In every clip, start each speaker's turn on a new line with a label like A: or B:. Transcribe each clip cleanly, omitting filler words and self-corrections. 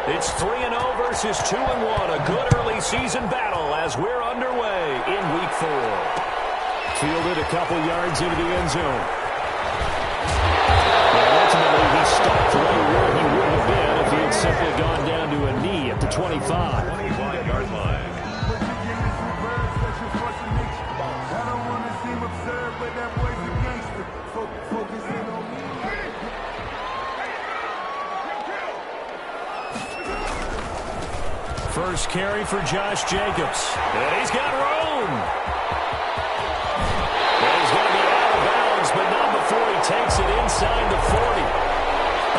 A: It's 3-0 versus 2-1. A good early season battle as we're underway in Week 4. Fielded a couple yards into the end zone. And ultimately, he stopped right where he would have been if he had simply gone down to a knee at the 25.
B: 25-yard line.
A: First carry for Josh Jacobs. And he's got room. And he's going to be out of bounds, but not before he takes it inside the 40.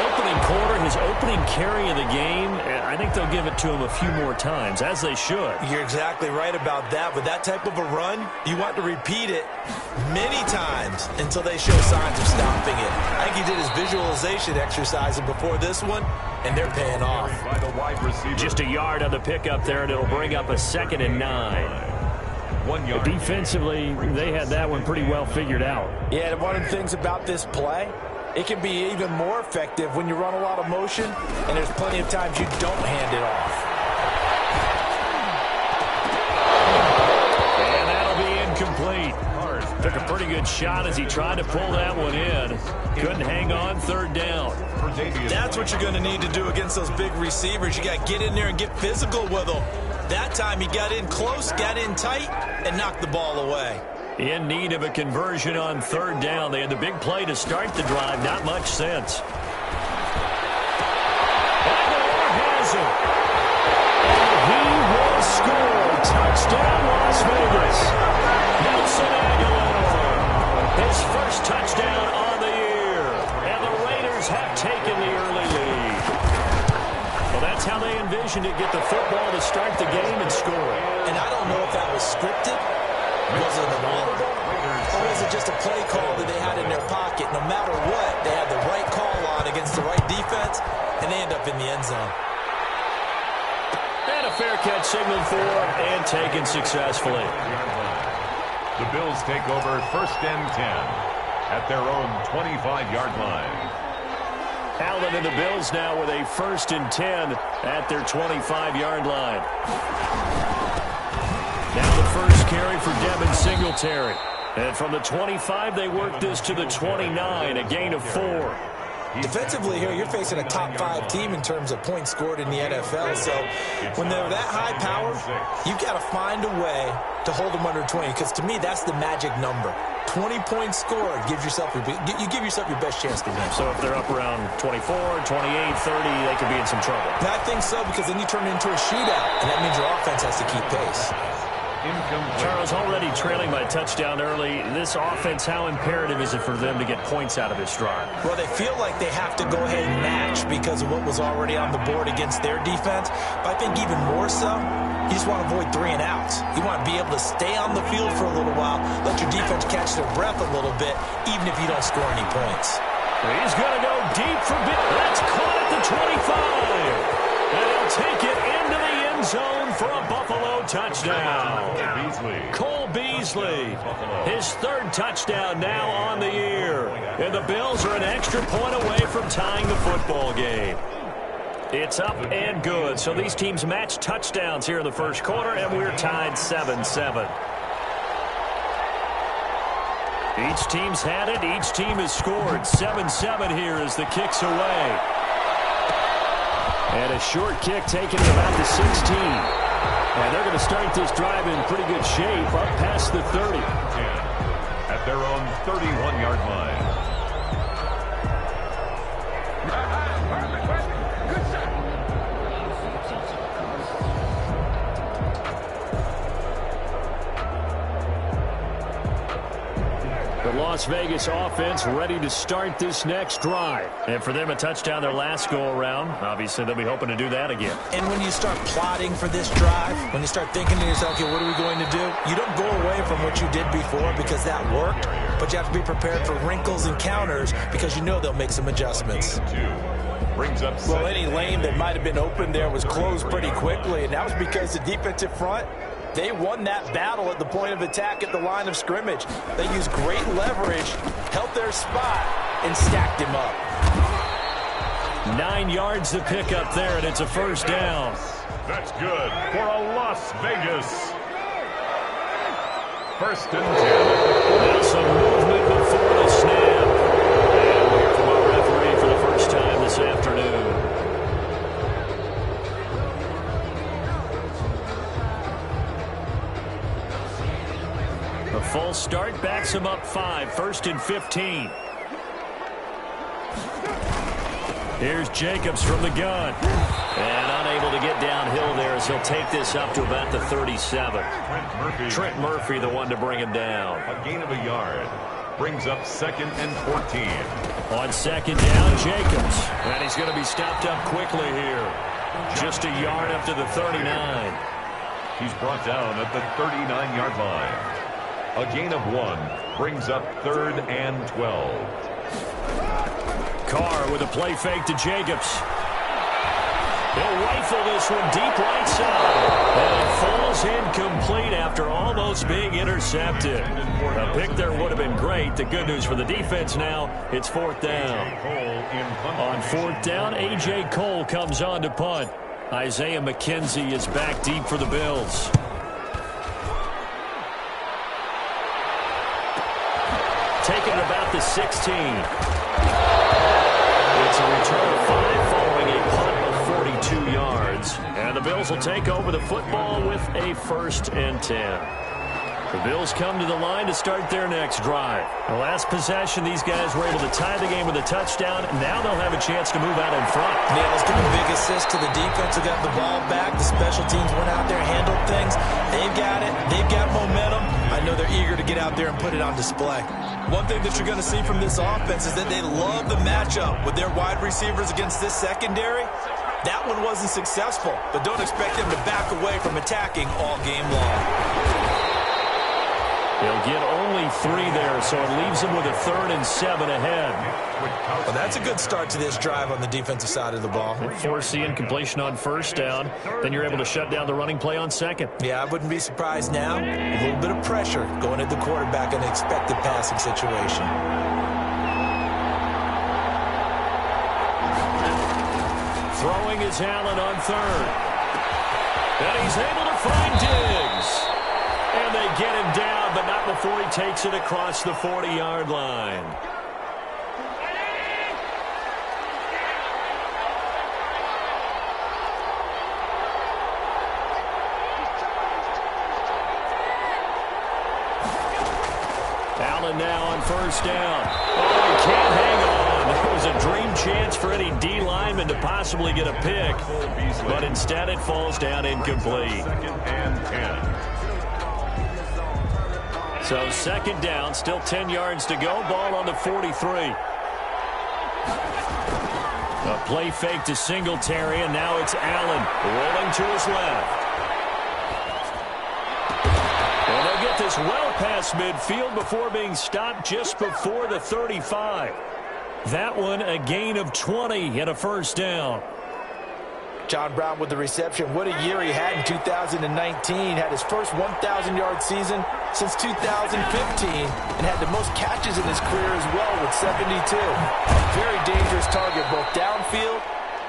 A: Opening quarter, his opening carry of the game, I think they'll give it to him a few more times, as they should.
C: You're exactly right about that. With that type of a run, you want to repeat it many times until they show signs of stopping it. I think he did his visualization exercise before this one, and they're paying off.
A: Just a yard on the pickup there, and it'll bring up a 2nd and 9.
B: 1 yard.
A: Defensively, they had that one pretty well figured out.
C: Yeah, and one of the things about this play, it can be even more effective when you run a lot of motion, and there's plenty of times you don't hand it off.
A: And that'll be incomplete. Took a pretty good shot as he tried to pull that one in. Couldn't hang on, 3rd down.
C: That's what you're going to need to do against those big receivers. You got to get in there and get physical with them. That time he got in close, got in tight, and knocked the ball away.
A: In need of a conversion on 3rd down. They had the big play to start the drive. Not much sense. Aguilar has it. And he will score. Touchdown, Las Vegas. Nelson Aguilar. His first touchdown on the year. And the Raiders have taken the early lead. Well, that's how they envisioned it. Get the football to start the game and score.
C: And I don't know if that was scripted. Was it an audible, or was it just a play call that they had in their pocket? No matter what, they had the right call on against the right defense, and they end up in the end zone.
A: And a fair catch signaled for and taken successfully.
B: The Bills take over 1st and 10 at their own 25-yard line.
A: Allen and the Bills now with a 1st and 10 at their 25-yard line. Now the first carry for Devin Singletary. And from the 25, they work this to the 29, a gain of 4.
C: Defensively here, you're facing a top 5 team in terms of points scored in the NFL. So when they're that high power, you've got to find a way to hold them under 20. Because to me, that's the magic number. 20 points scored gives yourself you give yourself your best chance to win.
A: So if they're up around 24, 28, 30, they could be in some trouble.
C: And I think so, because then you turn it into a shootout, and that means your offense has to keep pace.
A: Charles, already trailing by a touchdown early. This offense, how imperative is it for them to get points out of this drive?
C: Well, they feel like they have to go ahead and match because of what was already on the board against their defense. But I think even more so, you just want to avoid 3 and outs. You want to be able to stay on the field for a little while, let your defense catch their breath a little bit, even if you don't score any points.
A: He's going to go deep for Bill. That's caught at the 25. And he'll take it into the end zone for a Buffalo touchdown. Cole Beasley, his 3rd touchdown now on the year. And the Bills are an extra point away from tying the football game. It's up and good. So these teams match touchdowns here in the first quarter, and we're tied 7-7. Each team's had it. Each team has scored. 7-7 here as the kick's away. And a short kick taken at about the 16. And they're going to start this drive in pretty good shape up past the 30.
B: At their own 31-yard line.
A: The Las Vegas offense ready to start this next drive. And for them, a touchdown their last go-around. Obviously, they'll be hoping to do that again.
C: And when you start plotting for this drive, when you start thinking to yourself, okay, what are we going to do? You don't go away from what you did before because that worked, but you have to be prepared for wrinkles and counters because you know they'll make some adjustments. Well, any lane that might have been open there was closed pretty quickly, and that was because the defensive front, they won that battle at the point of attack at the line of scrimmage. They used great leverage, held their spot, and stacked him up.
A: 9 yards to pick up there, and it's a first down.
B: That's good for a Las Vegas. First and 10.
A: Now some movement before the snap. And we'll hear from our referee for the first time this afternoon. A false start backs him up 5. First and 15. Here's Jacobs from the gun. And unable to get downhill there as he'll take this up to about the 37. Trent Murphy, the one to bring him down.
B: A gain of a yard. Brings up 2nd and 14.
A: On 2nd down, Jacobs. And he's going to be stopped up quickly here. Just a yard up to the 39.
B: He's brought down at the 39-yard line. A gain of 1 brings up 3rd and 12.
A: Carr with a play fake to Jacobs. He'll rifle this one deep right side. And it falls incomplete after almost being intercepted. A pick there would have been great. The good news for the defense now, it's 4th down. On 4th down, A.J. Cole comes on to punt. Isaiah McKenzie is back deep for the Bills. Taken about the 16. It's a return of 5 following a punt of 42 yards. And the Bills will take over the football with a 1st and 10. The Bills come to the line to start their next drive. The last possession, these guys were able to tie the game with a touchdown. Now they'll have a chance to move out in front.
C: Nails giving big assist to the defense who got the ball back. The special teams went out there, handled things. They've got it. They've got momentum. I know they're eager to get out there and put it on display. One thing that you're going to see from this offense is that they love the matchup with their wide receivers against this secondary. That one wasn't successful, but don't expect them to back away from attacking all game long.
A: They'll get only 3 there, so it leaves them with a 3rd and 7 ahead.
C: Well, that's a good start to this drive on the defensive side of the ball.
A: Force the incompletion on 1st down. Then you're able to shut down the running play on 2nd.
C: Yeah, I wouldn't be surprised now. A little bit of pressure going at the quarterback in an expected passing situation.
A: Throwing is Allen on 3rd. And he's able to find Diggs. And they get him down, but not before he takes it across the 40-yard line. Allen now on 1st down. Oh, he can't hang on. It was a dream chance for any D lineman to possibly get a pick, but instead it falls down incomplete.
B: 2nd and 10.
A: So 2nd down, still 10 yards to go. Ball on the 43. A play fake to Singletary, and now it's Allen rolling to his left. And they'll get this well past midfield before being stopped just before the 35. That one a gain of 20 and a 1st down.
C: John Brown with the reception. What a year he had in 2019. Had his first 1,000-yard season since 2015 and had the most catches in his career as well with 72. A very dangerous target both downfield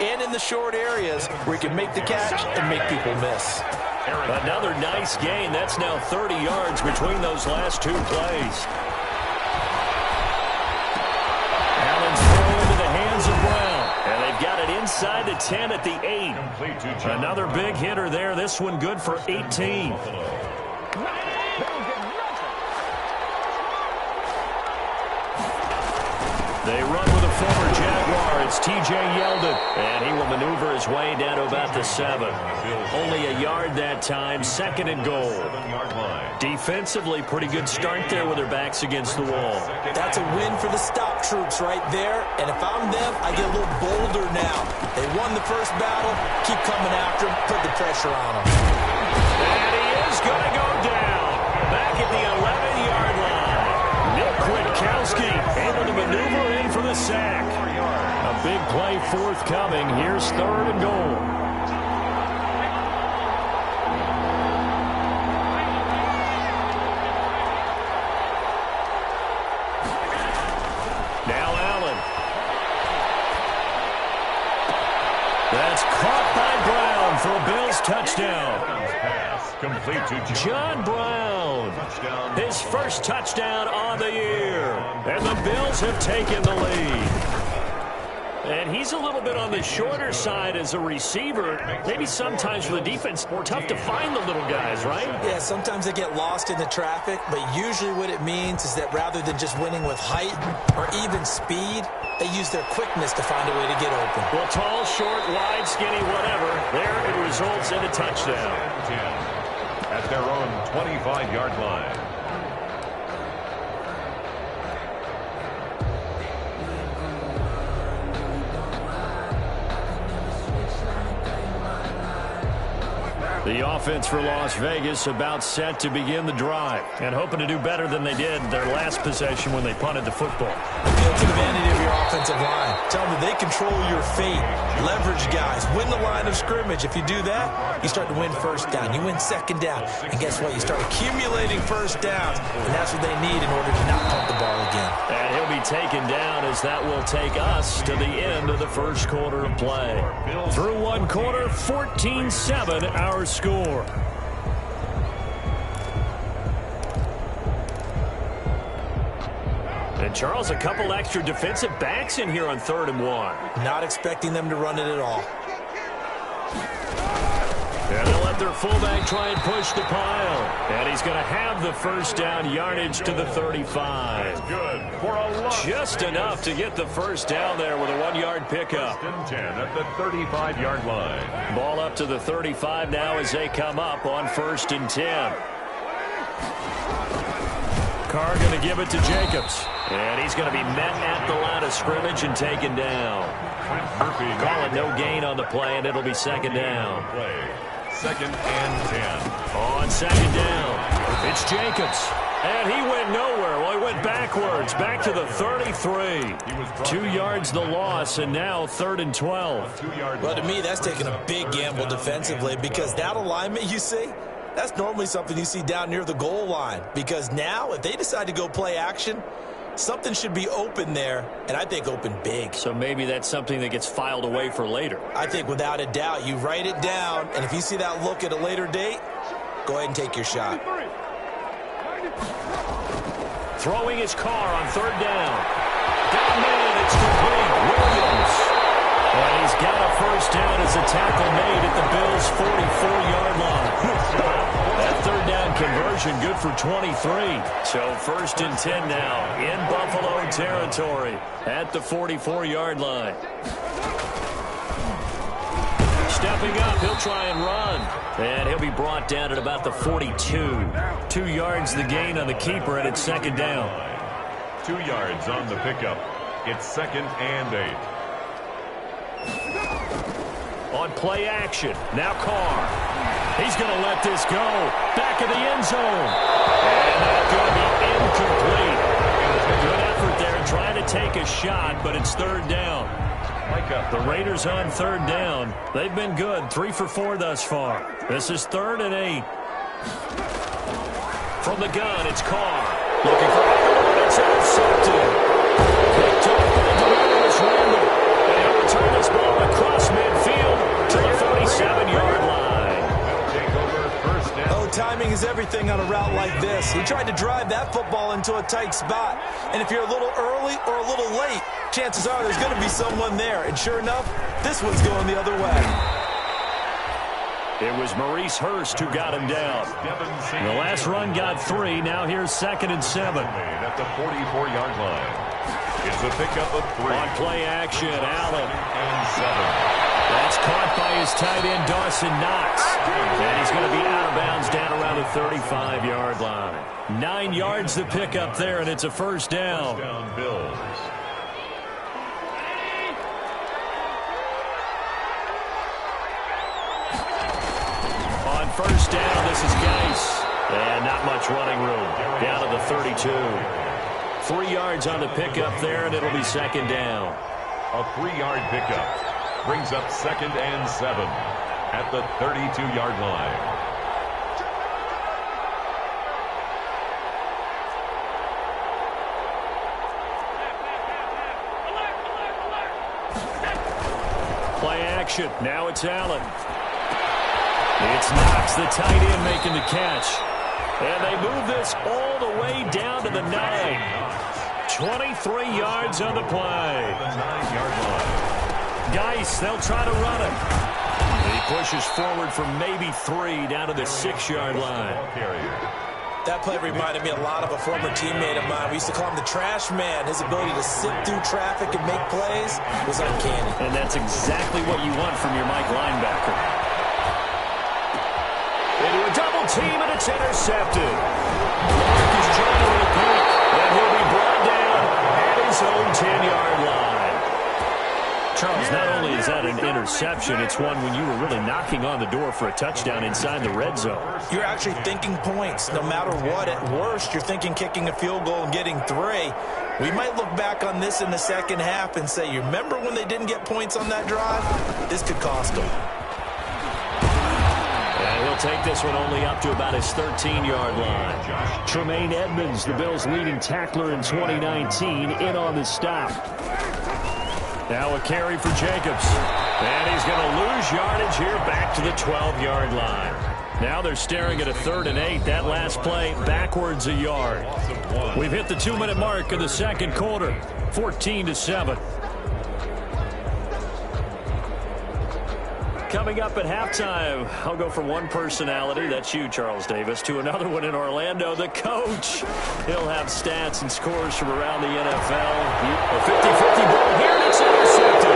C: and in the short areas where he can make the catch and make people miss.
A: Another nice gain. That's now 30 yards between those last 2 plays. Allen's throw into the hands of Brown. And they've got it inside the 10 at the 8. Another big hitter there. This one good for 18. They run with a former Jaguar. It's T.J. Yeldon. And he will maneuver his way down to about the 7. Only a yard that time. 2nd and goal. Defensively, pretty good start there with their backs against the wall.
C: That's a win for the stop troops right there. And if I'm them, I get a little bolder now. They won the first battle. Keep coming after them. Put the pressure on them.
A: And he is going to go down. Back at the 11-yard line. Nick Kwiatkowski able to maneuver in for the sack. A big play forthcoming. Here's 3rd and goal. Now Allen. touchdown.
B: Pass complete to
A: John Brown. His first touchdown on the year. And the Bills have taken the lead. And he's a little bit on the shorter side as a receiver. Maybe sometimes for the defense, more tough to find the little guys, right?
C: Yeah, sometimes they get lost in the traffic, but usually what it means is that rather than just winning with height or even speed, they use their quickness to find a way to get open.
A: Well, tall, short, wide, skinny, whatever, there it results in a touchdown.
B: At their own 25-yard line.
A: The offense for Las Vegas about set to begin the drive and hoping to do better than they did their last possession when they punted the football.
C: Appeal to the vanity of your offensive line. Tell them they control your fate. Leverage guys. Win the line of scrimmage. If you do that, you start to win first down. You win second down. And guess what? You start accumulating first downs. And that's what they need in order to not punt the ball again.
A: And he'll be taken down as that will take us to the end of the first quarter of play. Through one quarter, 14-7 our score. And Charles, a couple extra defensive backs in here on 3rd and 1.
C: Not expecting them to run it at all.
A: And they'll let their fullback try and push the pile. And he's going to have the first down yardage to the 35.
B: Good for a lot.
A: Just enough to get the first down there with a 1-yard pickup.
B: 10 at the 35-yard line.
A: Ball up to the 35 now as they come up on 1st and 10. Carr going to give it to Jacobs. And he's going to be met at the line of scrimmage and taken down. Call it no gain on the play, and it'll be 2nd down.
B: 2nd and 10.
A: On 2nd down, it's Jacobs. And he went nowhere. Well, he went backwards, back to the 33. 2 yards the loss, and now 3rd and 12.
C: Well, to me, that's taking a big gamble defensively because that alignment you see, that's normally something you see down near the goal line. Because now, if they decide to go play action, something should be open there, and I think open big.
A: So maybe that's something that gets filed away for later.
C: I think without a doubt, you write it down, and if you see that look at a later date, go ahead and take your shot.
A: Throwing his Carr on 3rd down. Down man, it's complete. Williams. And he's got a first down as a tackle made at the Bills' 44-yard line. That 3rd down conversion good for 23. So 1st and 10 now in Buffalo territory at the 44-yard line. Stepping up, he'll try and run. And he'll be brought down at about the 42. 2 yards the gain on the keeper, and it's 2nd down.
B: 2 yards on the pickup. It's 2nd and 8.
A: On play action, now Carr. He's going to let this go. Back of the end zone. And that's going to be incomplete. Good effort there trying to take a shot, but it's 3rd down. The Raiders on 3rd down. They've been good, 3 for 4 thus far. This is 3rd and 8. From the gun, it's Carr. Looking for it's intercepted. Picked up by Delarius Randall. And he'll return this ball across midfield to the 47-yard line.
C: Oh, timing is everything on a route like this. He tried to drive that football into a tight spot. And if you're a little early or a little late, chances are there's going to be someone there. And sure enough, this one's going the other way.
A: It was Maurice Hurst who got him down. The last run got 3. Now here's 2nd and 7.
B: At the 44-yard line. It's a pickup of 3.
A: On play action, Allen.
B: And 7.
A: That's caught by his tight end, Dawson Knox. And he's going to be out of bounds down around the 35-yard line. 9 yards the pickup there, and it's a first down.
B: Bills.
A: On first down, this is Geis. And not much running room. Down to the 32. 3 yards on the pickup there, and it'll be 2nd down.
B: A 3-yard pickup brings up 2nd and 7 at the 32-yard line.
A: Play action. Now it's Allen. It's Knox, the tight end, making the catch. And they move this all the way down to the 9. 23 yards on the play.
B: The 9-yard line.
A: Geis, they'll try to run it. He pushes forward for maybe 3 down to the 6-yard line.
C: That play reminded me a lot of a former teammate of mine. We used to call him the trash man. His ability to sit through traffic and make plays was uncanny.
A: And that's exactly what you want from your Mike linebacker. Into a double team, and it's intercepted. Marcus trying to repeat, and he'll be brought down at his own 10-yard line. Charles, not only is that an interception, it's one when you were really knocking on the door for a touchdown inside the red zone.
C: You're actually thinking points. No matter what, at worst, you're thinking kicking a field goal and getting 3. We might look back on this in the second half and say, you remember when they didn't get points on that drive? This could cost them.
A: And he'll take this one only up to about his 13-yard line. Tremaine Edmonds, the Bills' leading tackler in 2019, in on the stop. Now a carry for Jacobs. And he's going to lose yardage here back to the 12-yard line. Now they're staring at a 3rd and 8. That last play backwards a yard. We've hit the 2-minute mark of the second quarter. 14-7. Coming up at halftime, I'll go from one personality, that's you, Charles Davis, to another one in Orlando, the coach. He'll have stats and scores from around the NFL. A 50-50 ball here, and it's intercepted.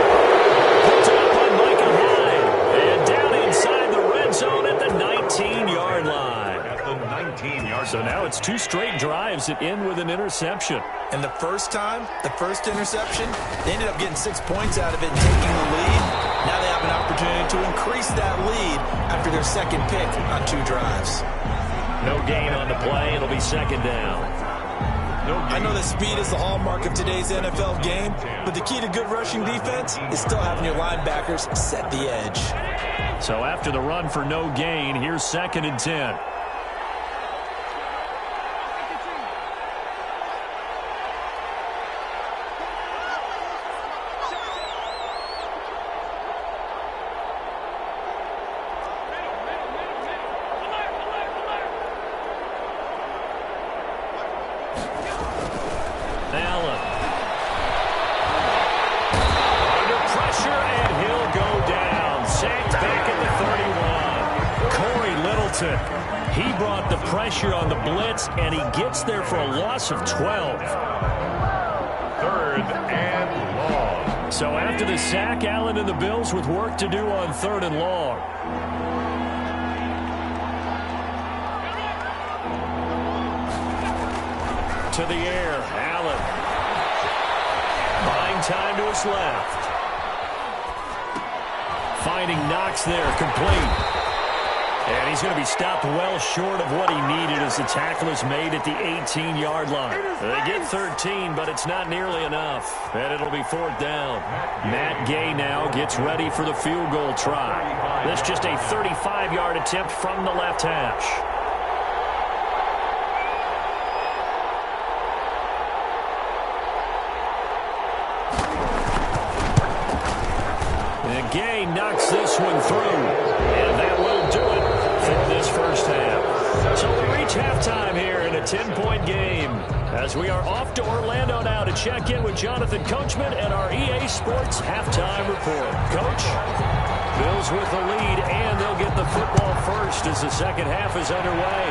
A: Picked up on Micah Hyde. And down inside the red zone at the 19-yard line.
B: At the 19-yard.
A: So now it's 2 straight drives that end with an interception.
C: And the first time, the first interception, they ended up getting 6 points out of it and taking the lead. Now they have an opportunity to increase that lead after their second pick on 2 drives.
A: No gain on the play. It'll be second down.
C: I know that speed is the hallmark of today's NFL game, but the key to good rushing defense is still having your linebackers set the edge.
A: So after the run for no gain, here's 2nd and 10. He brought the pressure on the blitz, and he gets there for a loss of 12.
B: 3rd and long.
A: So after the sack, Allen and the Bills with work to do on 3rd and long. To the air, Allen. Buying time to his left. Finding Knox there, complete. And he's going to be stopped well short of what he needed as the tackle is made at the 18-yard line. They get 13, but it's not nearly enough. And it'll be 4th down. Matt Gay now gets ready for the field goal try. This just a 35-yard attempt from the left hash. And Gay knocks this one through. And that will do it for this first half. So we reach halftime here in a 10-point game as we are off to Orlando now to check in with Jonathan Coachman and our EA Sports halftime report. Coach, Bills with the lead, and they'll get the football first as the second half is underway.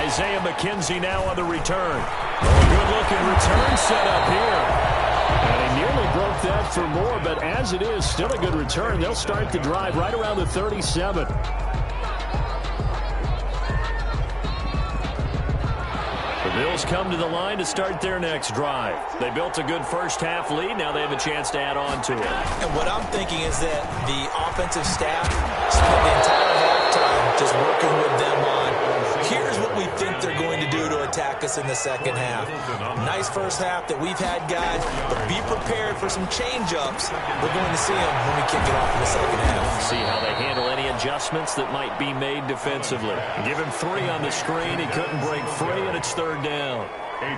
A: Isaiah McKenzie now on the return. A good-looking return set up here. And he nearly broke that for more, but as it is, still a good return. They'll start the drive right around the 37. The Bills come to the line to start their next drive. They built a good first-half lead. Now they have a chance to add on to it.
C: And what I'm thinking is that the offensive staff spent the entire halftime just working with them on, here's what we think they're going to do to attack us in the second half. Nice first half that we've had, guys, but be prepared for some change-ups. We're going to see them when we kick it off in the second half.
A: See how they handle any adjustments that might be made defensively. Give him 3 on the screen. He couldn't break free, and it's 3rd down.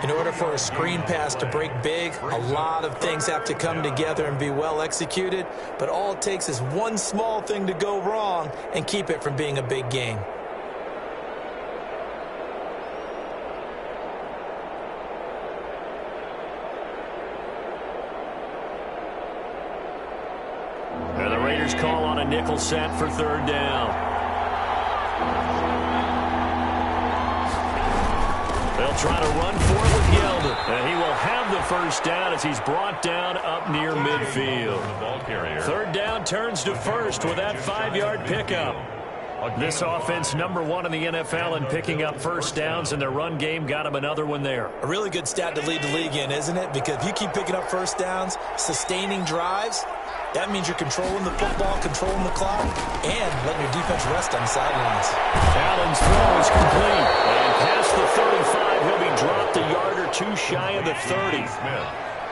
C: In order for a screen pass to break big, a lot of things have to come together and be well executed, but all it takes is one small thing to go wrong and keep it from being a big game.
A: And the Raiders call on a nickel set for third down. They'll try to run for it with Yeldon. And he will have the first down as he's brought down up near midfield. Third down turns to first with that 5-yard pickup. This offense #1 in the NFL in picking up first downs, and their run game got him another one there.
C: A really good stat to lead the league in, isn't it? Because if you keep picking up first downs, sustaining drives, that means you're controlling the football, controlling the clock, and letting your defense rest on the sidelines.
A: Allen's throw is complete. And past the 35, he'll be dropped a yard or two shy of the 30.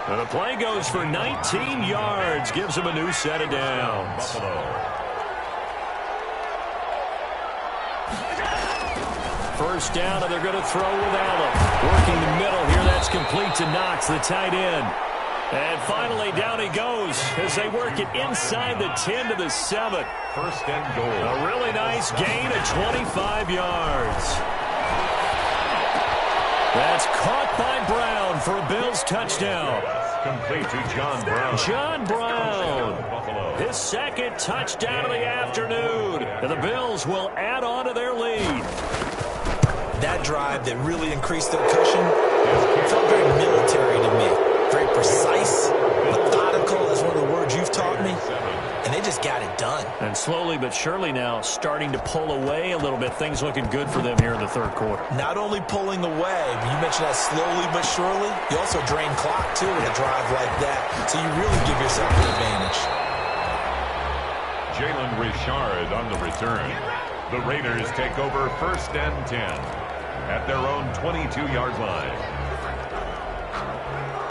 A: And the play goes for 19 yards, gives him a new set of downs. First down, and they're going to throw with Allen. Working the middle here, that's complete to Knox, the tight end. And finally, down he goes as they work it inside the 10 to the 7.
B: First and goal.
A: A really nice gain of 25 yards. That's caught by Brown for a Bills touchdown.
B: Complete to John Brown.
A: John Brown, his second touchdown of the afternoon. And the Bills will add on to their lead.
C: That drive that really increased their cushion felt very military to me. Very precise, methodical, that's one of the words you've taught me. And they just got it done.
A: And slowly but surely now starting to pull away a little bit. Things looking good for them here in the third quarter.
C: Not only pulling away, but you mentioned that slowly but surely, you also drain clock, too, with a drive like that. So you really give yourself the advantage.
B: Jalen Richard on the return. The Raiders take over first and 10 at their own 22-yard line.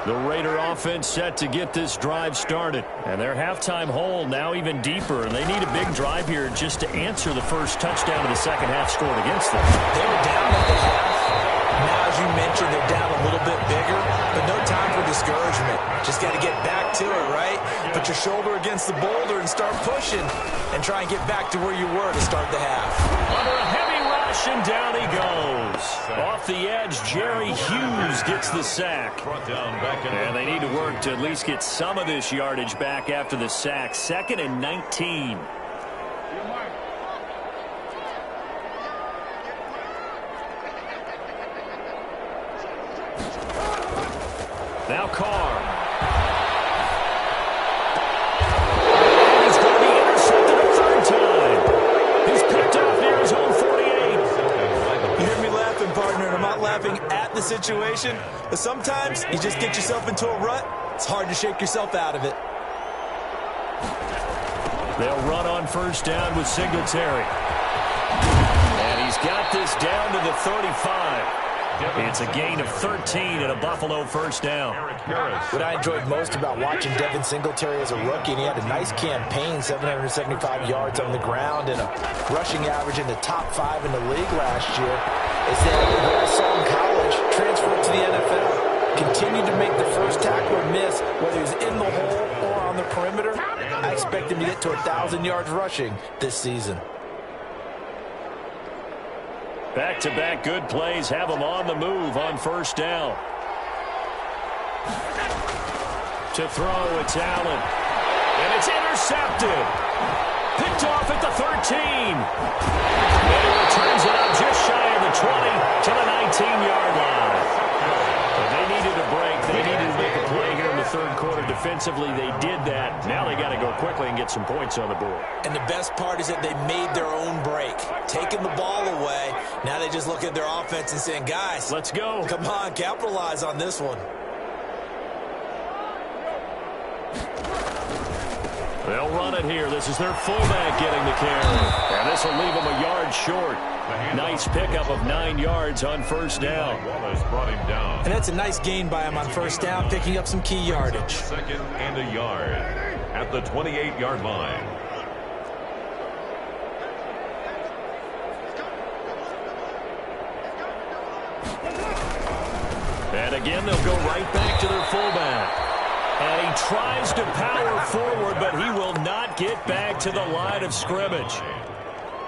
A: The Raider offense set to get this drive started. And their halftime hole now even deeper. And they need a big drive here just to answer the first touchdown of the second half scored against them.
C: They were down at the half. Now, as you mentioned, they're down a little bit bigger. But no time for discouragement. Just got to get back to it, right? Put your shoulder against the boulder and start pushing. And try and get back to where you were to start the half.
A: Under a heavy rush, and down he goes. Off the edge, Jerry Hughes gets the sack. And they need to work to at least get some of this yardage back after the sack. 2nd and 19. Now Carr. He's going to be intercepted a third time. He's picked off near his own 48.
C: You hear me laughing, partner, and I'm not laughing at the situation, but sometimes you just get yourself into a rut. It's hard to shake yourself out of it.
A: They'll run on first down with Singletary. And he's got this down to the 35. It's a gain of 13 and a Buffalo first down.
C: What I enjoyed most about watching Devin Singletary as a rookie, and he had a nice campaign, 775 yards on the ground and a rushing average in the top 5 in the league last year, is that what I saw in college transferred to the NFL. Continued to make the first tackler miss, whether he's in the hole or on the perimeter. I expect him to get to 1,000 yards rushing this season.
A: Back-to-back good plays have him on the move on first down. To throw, it's Allen. And it's intercepted. Picked off at the 13. And he returns it up just shy of the 20 to the 19-yard line. But they needed a break. They needed to make a play here in the third quarter. Defensively, they did that. Now they got to go quickly and get some points on the board.
C: And the best part is that they made their own break. Taking the ball away. Now they just look at their offense and saying, guys,
A: let's go.
C: Come on, capitalize on this one.
A: They'll run it here. This is their fullback getting the carry. And this will leave them a yard short. Nice pickup of 9 yards on first down.
C: And that's a nice gain by him on first down, picking up some key yardage.
B: 2nd and a yard at the 28-yard line.
A: And again, they'll go right back to their fullback. And he tries to power forward, but he will not get back to the line of scrimmage.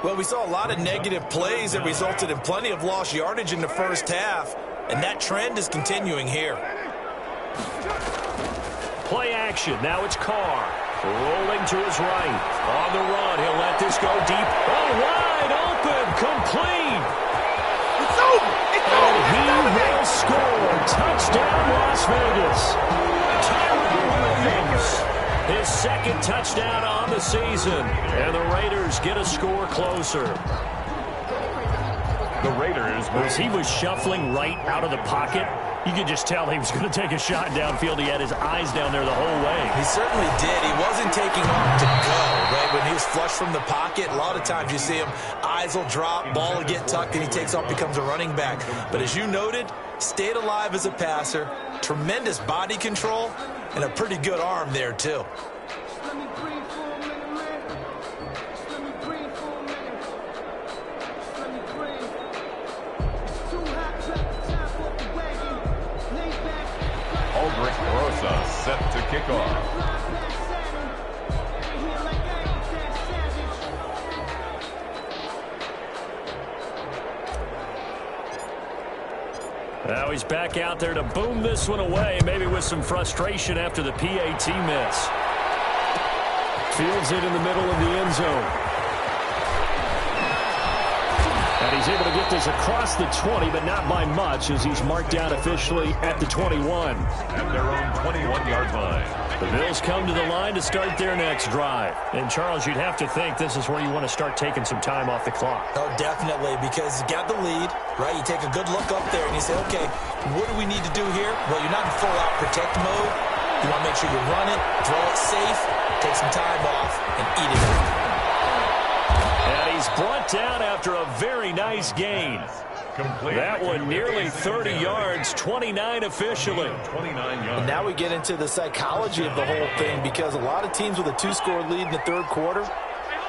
C: Well, we saw a lot of negative plays that resulted in plenty of lost yardage in the first half, and that trend is continuing here.
A: Play action. Now it's Carr. Rolling to his right. On the run. He'll let this go deep. Oh, wide open. Complete.
D: It's over. It's over.
A: And he will score. Touchdown, Las Vegas. Tyrell Williams. His second touchdown on the season. And the Raiders get a score closer.
B: The Raiders.
A: As he was shuffling right out of the pocket, you could just tell he was going to take a shot downfield. He had his eyes down there the whole way.
C: He certainly did. He wasn't taking off to go, right? When he was flush from the pocket, a lot of times you see him, eyes will drop, ball will get tucked, and he takes off, becomes a running back. But as you noted, stayed alive as a passer, tremendous body control, and a pretty good arm there, too.
B: Set to kick off.
A: Now he's back out there to boom this one away, maybe with some frustration after the PAT miss. Fields it in the middle of the end zone. And he's able to get this across the 20, but not by much, as he's marked down officially at the 21.
B: At their own 21-yard line.
A: The Bills come to the line to start their next drive. And, Charles, you'd have to think this is where you want to start taking some time off the clock.
C: Oh, definitely, because you got the lead, right? You take a good look up there and you say, okay, what do we need to do here? Well, you're not in full-out protect mode. You want to make sure you run it, throw it safe, take some time off, and eat it up.
A: And he's brought down after a very nice gain. That one nearly 30 yards, 29 officially.
B: 29 yards.
C: And now we get into the psychology of the whole thing, because a lot of teams with a two-score lead in the third quarter,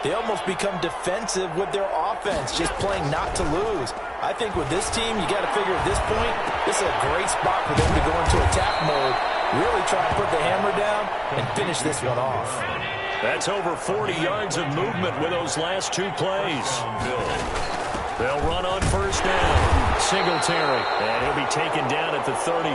C: they almost become defensive with their offense, just playing not to lose. I think with this team, you got to figure at this point, this is a great spot for them to go into attack mode, really try and put the hammer down and finish this one off.
A: That's over 40 yards of movement with those last two plays. They'll run on first down. Singletary. And he'll be taken down at the 33,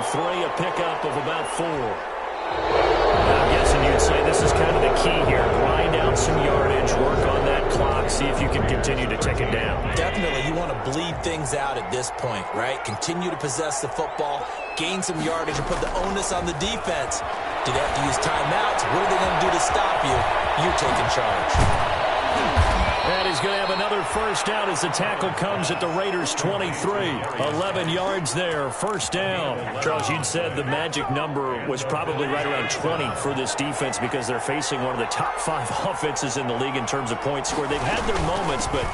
A: a pickup of about 4. I'm guessing you'd say this is kind of the key here. Grind out some yardage, work on that clock, see if you can continue to take it down.
C: Definitely, you want to bleed things out at this point, right? Continue to possess the football, gain some yardage, and put the onus on the defense. Do they have to use timeouts? What are they going to do to stop you? You're taking charge.
A: And he's going to have another first down as the tackle comes at the Raiders' 23. 11 yards there, first down. Charles, you'd said the magic number was probably right around 20 for this defense because they're facing one of the top 5 offenses in the league in terms of points scored. They've had their moments, but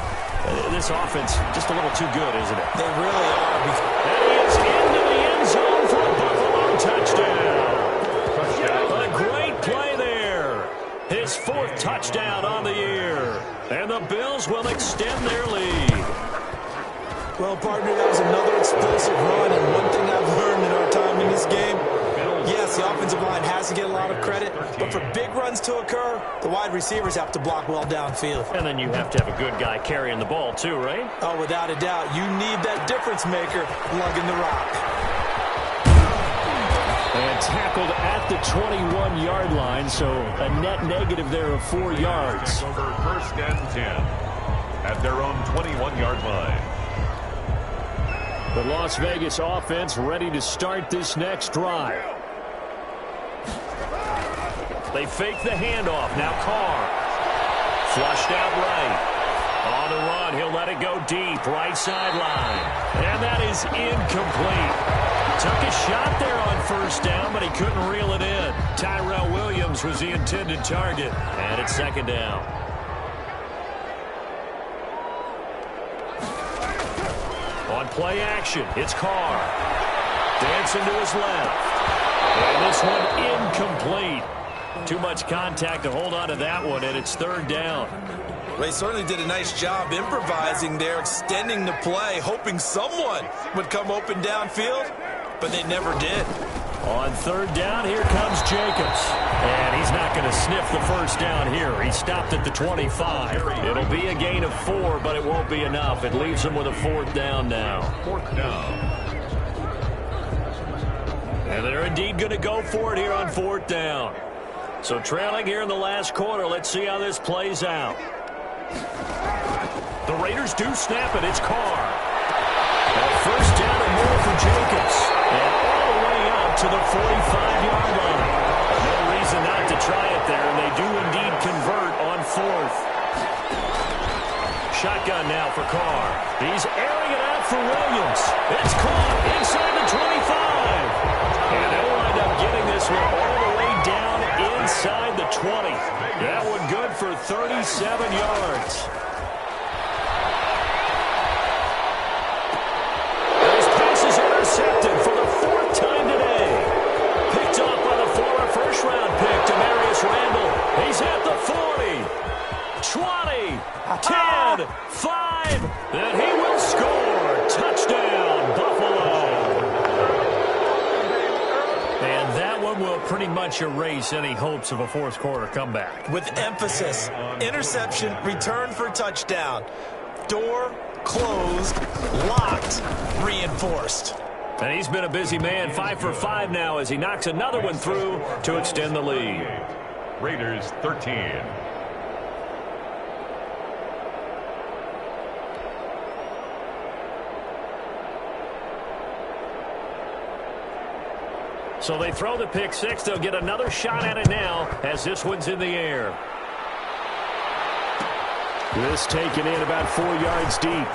A: this offense just a little too good, isn't it?
C: They really are.
A: And he is into the end zone for a Buffalo touchdown. A great play there. His 4th touchdown on the year. And the Bills will extend their lead.
C: Well, partner, that was another explosive run. And one thing I've learned in our time in this game, yes, the offensive line has to get a lot of credit. But for big runs to occur, the wide receivers have to block well downfield.
A: And then you have to have a good guy carrying the ball too, right?
C: Oh, without a doubt. You need that difference maker lugging the rock.
A: And tackled at the 21-yard line, so a net negative there of 4 yards.
B: Over first and 10 at their own 21-yard line.
A: The Las Vegas offense ready to start this next drive. They fake the handoff. Now Carr. Flushed out right. On the run, he'll let it go deep. Right sideline. And that is incomplete. Took a shot there on first down, but he couldn't reel it in. Tyrell Williams was the intended target. And it's second down. On play action, it's Carr. Dancing to his left. And this one incomplete. Too much contact to hold on to that one, and it's third down.
C: They certainly did a nice job improvising there, extending the play, hoping someone would come open downfield. but they never did.
A: On third down, here comes Jacobs. And he's not going to sniff the first down here. He stopped at the 25. It'll be a gain of 4, but it won't be enough. It leaves him with a fourth down now.
B: Fourth down.
A: And they're indeed going to go for it here on fourth down. So trailing here in the last quarter. Let's see how this plays out. The Raiders do snap it. It's Carr. A first down and more for Jacobs. And all the way up to the 45-yard line. No reason not to try it there, and they do indeed convert on fourth. Shotgun now for Carr. He's airing it out for Williams. It's caught inside the 25. And they'll wind up getting this one all the way down inside the 20. That one good for 37 yards. Intercepted for the fourth time today. Picked up by the former first-round pick, Demarius Randall. He's at the 40, 20, 10, 5. Then he will score. Touchdown, Buffalo. And that one will pretty much erase any hopes of a fourth-quarter comeback.
C: With emphasis, interception, return for touchdown. Door closed, locked, reinforced.
A: And he's been a busy man, 5 for 5 now as he knocks another one through to extend the lead.
B: Raiders 13.
A: So they throw the pick six. They'll get another shot at it now as this one's in the air. This taken in about 4 yards deep.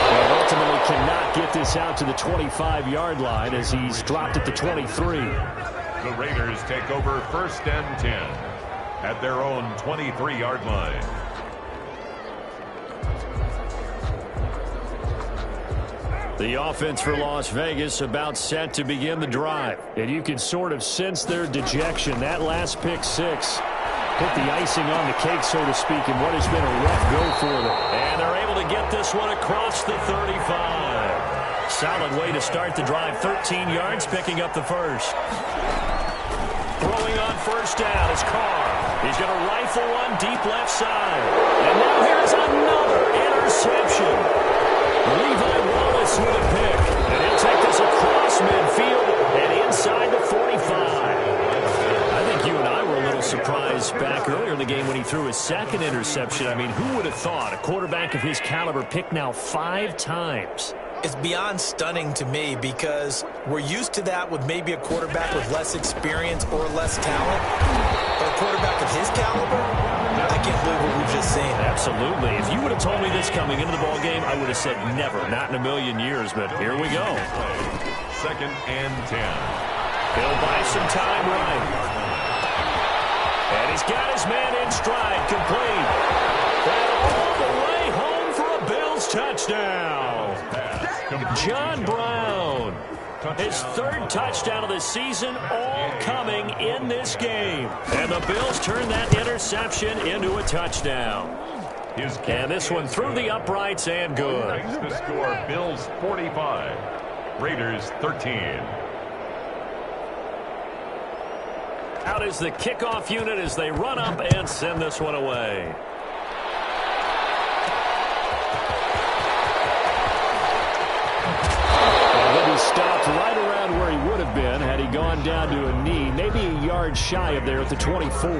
A: And ultimately cannot get this out to the 25-yard line as he's dropped at the 23.
B: The Raiders take over first and 10 at their own 23-yard line.
A: The offense for Las Vegas about set to begin the drive. And you can sort of sense their dejection. That last pick six put the icing on the cake, so to speak, in what has been a rough go for them. And they're able to get this one across the 35. Solid way to start the drive. 13 yards, picking up the first. Throwing on first down is Carr. He's going to rifle one deep left side. And now here's another interception. Levi Wallace with a pick. And he'll take this across midfield and inside the 45. I think you and I were a little surprised back earlier in the game when he threw his second interception. I mean, who would have thought a quarterback of his caliber picked now 5 times?
C: It's beyond stunning to me because we're used to that with maybe a quarterback with less experience or less talent. But a quarterback of his caliber, I can't believe what we've just seen.
A: Absolutely. If you would have told me this coming into the ball game, I would have said never, not in a million years. But here we go.
B: Second and 10.
A: He'll buy some time right. And he's got his man in stride, complete. And all the way home for a Bills touchdown. John Brown. His third touchdown of the season, all coming in this game. And the Bills turn that interception into a touchdown. And this one through the uprights and good.
B: Makes the score Bills 45, Raiders 13.
A: Out is the kickoff unit as they run up and send this one away. Stopped right around where he would have been had he gone down to a knee, maybe a yard shy of there at the 24.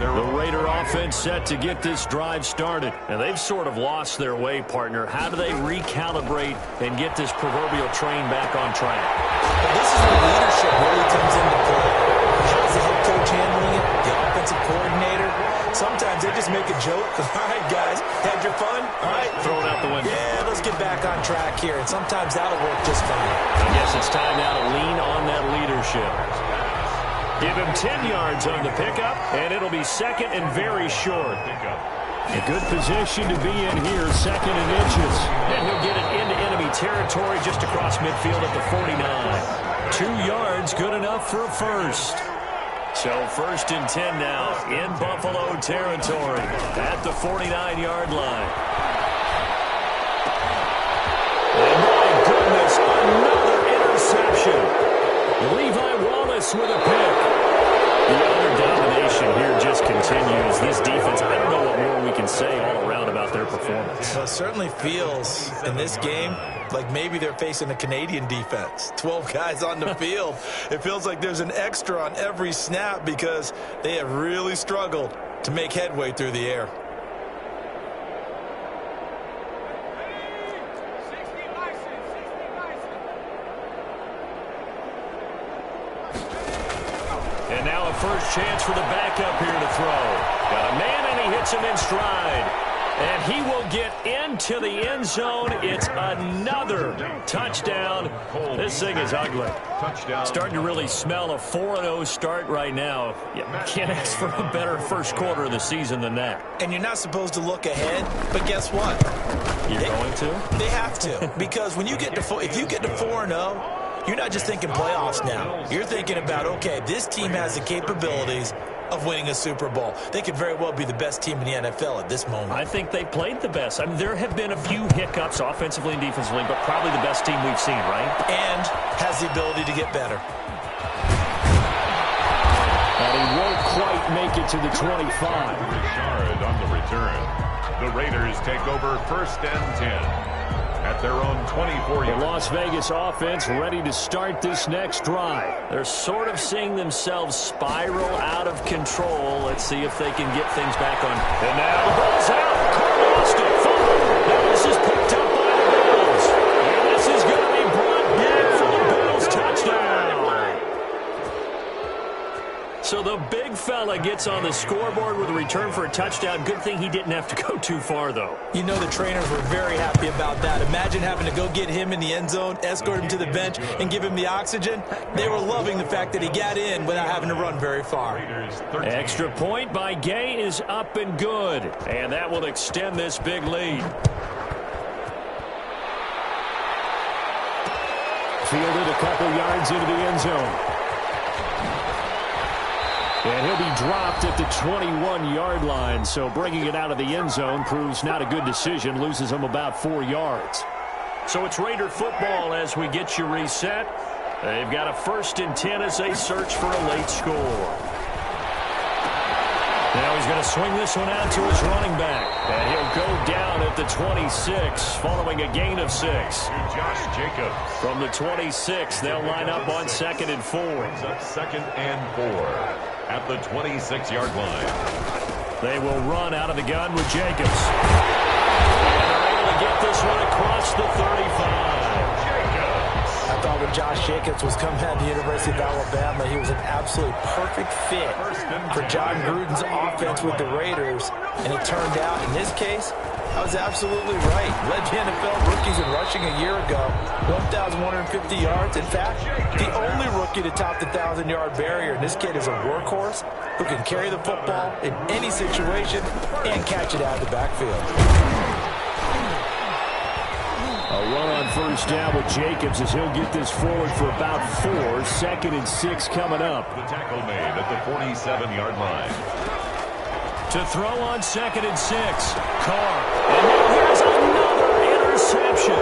A: The Raider offense set to get this drive started. And they've sort of lost their way, partner. How do they recalibrate and get this proverbial train back on track?
C: Well, this is where leadership really comes into play. How's the head coach handling it? The offensive coordinator? Sometimes they just make a joke. All right, guys, had your fun? All right.
A: Throw it out the window.
C: Yeah, let's get back on track here. And sometimes that'll work just fine.
A: I guess it's time now to lean on that leadership. Give him 10 yards on the pickup, and it'll be second and very short. A good position to be in here, second and inches. And he'll get it into enemy territory just across midfield at the 49. 2 yards, good enough for a first. So first and 10 now in Buffalo territory at the 49-yard line. Levi Wallace with a pick. The utter domination here just continues. This defense, I don't know what more we can say all around about their performance.
C: Well, it certainly feels in this game like maybe they're facing a Canadian defense. 12 guys on the field. It feels like there's an extra on every snap because they have really struggled to make headway through the air.
A: And now a first chance for the backup here to throw. Got a man, and he hits him in stride. And he will get into the end zone. It's another touchdown. This thing is ugly. Starting to really smell a 4-0 start right now. You can't ask for a better first quarter of the season than that.
C: And you're not supposed to look ahead, but guess what?
A: You're going to?
C: They have to. Because when you get to if you get to 4-0, you're not just thinking playoffs now. You're thinking about, okay, this team has the capabilities of winning a Super Bowl. They could very well be the best team in the NFL at this moment.
A: I think they played the best. I mean, there have been a few hiccups offensively and defensively, but probably the best team we've seen, right?
C: And has the ability to get better.
A: And he won't quite make it to the 25.
B: Richard on the return. The Raiders take over 1st and 10. At their own 24-yard.
A: The Las Vegas offense ready to start this next drive. They're sort of seeing themselves spiral out of control. Let's see if they can get things back on. And now the ball's out. Carr lost it. Now this is picked up by the Bills. And this is going to be brought back for the Bills touchdown. So the big fella gets on the scoreboard with a return for a touchdown. Good thing he didn't have to go too far, though.
C: You know the trainers were very happy about that. Imagine having to go get him in the end zone, escort him to the bench, and give him the oxygen. They were loving the fact that he got in without having to run very far.
A: Extra point by Gay is up and good. And that will extend this big lead. Fielded a couple yards into the end zone. And he'll be dropped at the 21-yard line, so bringing it out of the end zone proves not a good decision, loses him about 4 yards. So it's Raider football as we get you reset. They've got a 1st and 10 as they search for a late score. Now he's going to swing this one out to his running back. And he'll go down at the 26, following a gain of 6.
B: Josh Jacobs.
A: From the 26, they'll line up on 2nd and 4.
B: Brings up 2nd and 4. At the 26-yard line.
A: They will run out of the gun with Jacobs. And they're able to get this one across the 35.
C: I thought when Josh Jacobs was coming out of the University of Alabama, he was an absolutely perfect fit for John Gruden's offense with the Raiders. And it turned out, in this case, I was absolutely right. Led the NFL rookies in rushing a year ago, 1,150 yards. In fact, the only rookie to top the 1,000-yard barrier. And this kid is a workhorse who can carry the football in any situation and catch it out of the backfield.
A: A run on 1st down with Jacobs as he'll get this forward for about 4. 2nd and 6 coming up.
B: The tackle made at the 47-yard line.
A: To throw on 2nd and 6. Carr. And now here's another interception.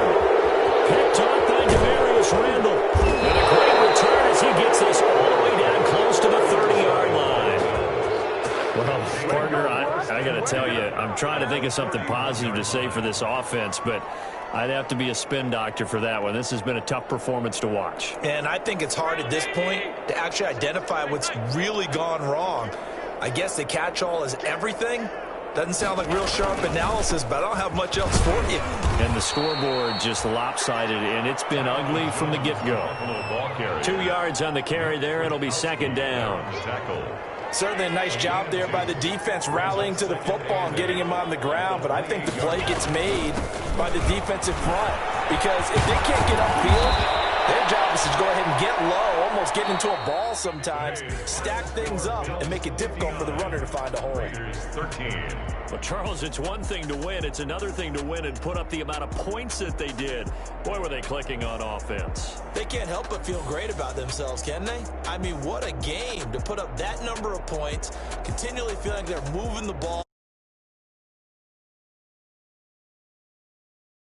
A: Picked up by Demarius Randall. And a great return as he gets this all the way down close to the 30-yard line. Well, partner, I got to tell you, I'm trying to think of something positive to say for this offense, but I'd have to be a spin doctor for that one. This has been a tough performance to watch.
C: And I think it's hard at this point to actually identify what's really gone wrong. I guess the catch-all is everything. Doesn't sound like real sharp analysis, but I don't have much else for you.
A: And the scoreboard just lopsided, and it's been ugly from the get-go. 2 yards on the carry there. It'll be 2nd down.
C: Certainly a nice job there by the defense rallying to the football and getting him on the ground, but I think the play gets made by the defensive front because if they can't get upfield, their job is to go ahead and get low, almost get into a ball sometimes, stack things up, and make it difficult for the runner to find a hole.
B: 13.
A: Well, Charles, it's one thing to win. It's another thing to win and put up the amount of points that they did. Boy, were they clicking on offense.
C: They can't help but feel great about themselves, can they? I mean, what a game to put up that number of points, continually feeling like they're moving the ball.